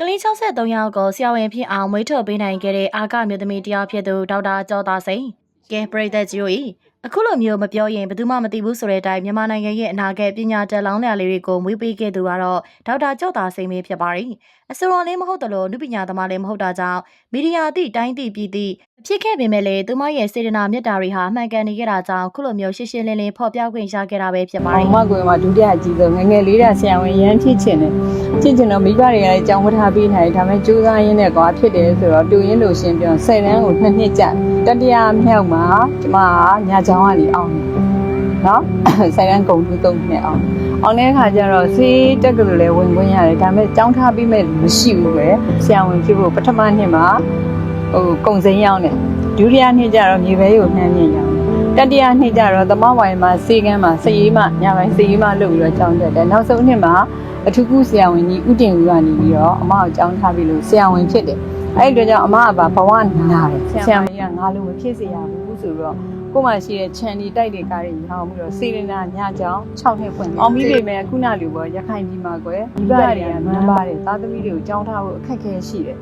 ကလေး63ယောက်ကိုဆရာဝန်ဖြစ်အောင်မွေးထုတ်ပေးနိုင်ခဲ့တဲ့အာကမျိုးသမီးတယောက်ဖြစ်သူဒေါက်တာကျော်သာစိန်ကဲပရိသတ်ကြီးတို့၏အခုလိုမျိုးမပြောရင်ဘယ်သူမှမသိဘူးဆိုတဲ့အတိုင်းမြန်မာနိုင်ငံရဲ့အနာဂတ်ပညာတတ်လောင်းလျာလေးတွေကိုမွေးပေးခဲ့သူကတော့ဒေါက်တာကျော်သာစိန်ပဲဖြစ်ပါတယ်အစိုးရလည်းမဟုတ်တယ်လို့နုပညာသမားလည်းမဟုတ်တာကြောင့်မီဒီယာသည့်တိုင်းသည့်ပြည်သည့်ဖြစ်ခဲ့ပေမဲ့လည်းသူမရဲ့စေတနာမေတ္တာတွေဟာမှန်ကန်နေခဲ့တာကြောင့်ခုလိုမျိုးရှင်းရှင်းလင်းလင်းဖော်ပြခွင့်ရခဲ့တာပဲဖြစ်ပါတယ် မကွယ်မှာဒုတိယအကြီးဆုံးငငယ်လေးတာဆရာဝန်ရမ်းဖြစ်ချင်တယ်ဖြစ်ချင်တော့မိဘတွေကလည်းကြောင်းမထားပေးနိုင်ဒါပေမဲ့ကြိုးစားရင်းနဲ့ကွာဖြစ်တယ်ဆိုတော့တူရင်းလို့ရှင်ပြော10တန်းကို2နှစ်ကြာတတိယမြောက်မှာကျမကညာချောင်းကနေအောင်နော်10တန်းကုန်ပြီး3နှစ်အောင်တဲ့အခါကျတော့ဆေးတက်ကလေးလည်းဝင်ခွင့်ရတယ်ဒါပေမဲ့ကြောင်းထားပေးမဲ့မရှိဘူးပဲဆရာဝန်ဖြစ်ဖို့ပထမနှစ်မှာကုံစိမ်းရောက်တယ်ဒုတိယနှစ်ကျတော့မြေပဲကိုနှမ်းမြင့်ရောက်တတိယနှစ်ကျတော့သမဝိုင်မှာစေကန်းမှာစည်မညပိုင်းစည်မလုပ်ပြီးတော့ကြောင်းတက်တယ်နောက်ဆုံးနှစ်မှာအထူးကုဆရာဝန်ကြီးဦးတင်ဦးကနေပြီးတော့အမကိုကြောင်းထားပြီးလို့ဆရာဝန်ဖြစ်တယ်အဲ့ဒီတော့ကြောင့်အမကဘဝနာတယ်ဆရာဝန်ကြီးကငါလိုမဖြစ်စေရဘူးဆိုတော့ကိုမှရှိတဲ့ခြံဒီတိုက်တွေကားတွေဟောင်းပြီးတော့စေရနာညကြောင်း6နှစ်ဖွင့်အောင်ပြီးပြီမဲ့ခုနလူပေါ်ရခိုင်ပြည်မှာကွယ်မိဘတွေကနမ်းပါတယ်သားသမီးတွေကိုကြောင်းထားဖို့အခက်ခဲရှိတယ်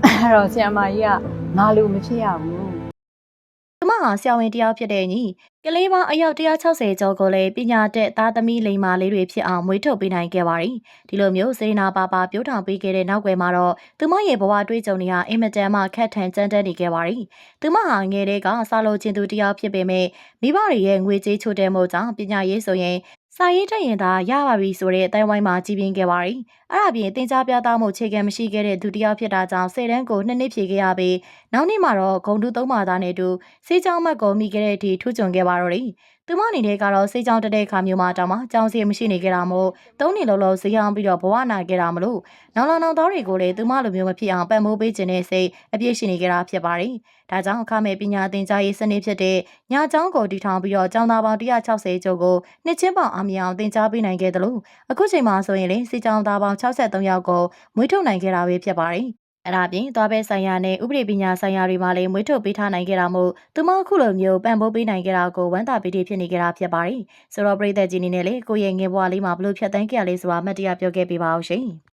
အဲ့တော့ဆရာမကြီးကငါလိုမဖြစ်ရဘူး သူမဟာဆရာဝန်တယောက်ဖြစ်တဲ့ညီကလေးပေါင်းအယောက်160ကျော်ကိုလည်းပညာတတ်သားသမီးလိမ္မာလေးတွေဖြစ်အောင်မွေးထုတ်ပေးနိုင်ခဲ့ပါတယ်။ဒီလိုမျိုးစေနာပါပါပြောထောင်ပေးခဲ့တဲ့နောက်ွယ်မှာတော့သူမရဲ့ဘဝတွေးကြုံတွေဟာအင်မတန်မှခက်ထန်ကြမ်းတမ်းနေခဲ့ပါတယ်။သူမဟာငယ်လေးကစားလို့ချင်းသူတယောက်ဖြစ်ပေမဲ့မိဘတွေရဲ့ငွေကြေးချို့တဲ့မှုကြောင့်ပညာရေးဆိုရင်စာရေးတက်ရင်သာရပါပြီဆိုတဲ့အတိုင်းဝိုင်းမှာကြီးပြင်းခဲ့ပါတယ်။အဲ့ဒါပြင်တင် जा ပြသမှုခြေခံမရှိခဲ့တဲ့သူတယောက်ဖြစ်တာကြောင့်10တန်းကို2နှစ်ဖြည့်ခဲ့ရပြီးနောက်နှစ်မှာတော့ဂုံတူ3မာသားနဲ့တူစေးချောင်းမတ်ကိုမိခဲ့တဲ့အထိထူးချွန်ခဲ့ပါတော့တယ်။သူမအနေနဲ့ကတော့စေးချောင်းတက်တဲ့အခါမျိုးမှာတောင်မှကြောင်စီမရှိနေခဲ့တာမို့3နှစ်လုံးလုံးဈေးအောင်ပြီးတော့ဘဝနာခဲ့တာမလို့နောင်လောင်သားတွေကိုလည်းသူမလိုမျိုးမဖြစ်အောင်ပတ်မိုးပေးခြင်းနဲ့စိတ်အပြည့်ရှိနေကြတာဖြစ်ပါတယ်။ဒါကြောင့်အခမဲ့ပညာသင်ကြားရေးစနစ်ဖြစ်တဲ့ညချောင်းကိုတည်ထောင်ပြီးတော့ကျောင်းသားပေါင်း160ကျော်ကိုနှစ်ချင်းပေါင်အောင်မြင်အောင်သင်ကြားပေးနိုင်ခဲ့တယ်လို့အခုချိန်မှာဆိုရင်လေစေးချောင်းသားပေါင်း63ယောက်ကိုမွေးထုတ်နိုင်ခဲ့တာပဲဖြစ်ပါတယ်။အဲ့ဒါပြင်သွားပဲဆိုင်ရာနဲ့ဥပဒေပညာဆိုင်ရာတွေမှာလည်းမွေးထုတ်ပေးထားနိုင်ခဲ့တာမို့သူမအခုလိုမျိုးပံ့ပိုးပေးနိုင်ခဲ့တာကိုဝမ်းသာပီတိဖြစ်နေကြတာဖြစ်ပါတယ်။ဆိုတော့ပြည်သက်ကြီးအနေနဲ့လေကိုယ့်ရဲ့ငယ်ဘဝလေးမှာဘလို့ဖြတ်သန်းခဲ့ရလဲဆိုတာအမှတ်တရပြောခဲ့ပေးပါအောင်ရှင်။